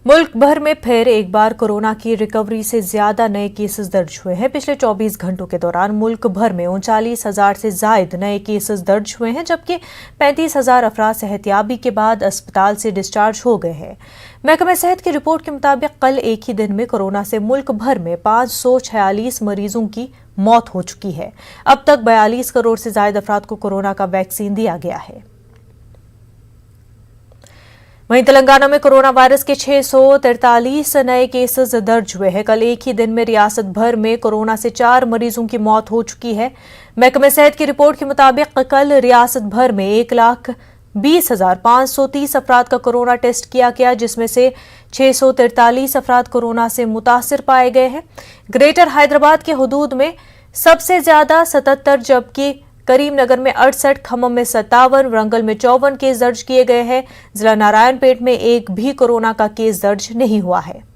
मुल्क भर में फिर एक बार कोरोना की रिकवरी से ज्यादा नए केसेस दर्ज हुए हैं। पिछले 24 घंटों के दौरान मुल्क भर में 39,000 से ज्यादा नए केसेस दर्ज हुए हैं, जबकि 35,000 अफराद सेहतियाबी के बाद अस्पताल से डिस्चार्ज हो गए हैं। महकमा सेहत की रिपोर्ट के मुताबिक कल एक ही दिन में कोरोना से मुल्क भर में 546 मरीजों की मौत हो चुकी है। अब तक 42 करोड़ से ज्यादा अफराद को कोरोना का वैक्सीन दिया गया है। वहीं तेलंगाना में कोरोना वायरस के 643 नए केसेस दर्ज हुए हैं। कल एक ही दिन में रियासत भर में कोरोना से 4 मरीजों की मौत हो चुकी है। महकमे सेहत की रिपोर्ट के मुताबिक कल रियासत भर में 1,20,530 अफराद का कोरोना टेस्ट किया गया, जिसमें से 643 अफराद कोरोना से मुतासिर पाए गए हैं। ग्रेटर हैदराबाद के हुदूद में सबसे ज्यादा 77, जबकि करीमनगर में 68, खम्मम में 57, वरंगल में 54 केस दर्ज किए गए हैं। जिला नारायणपेट में एक भी कोरोना का केस दर्ज नहीं हुआ है।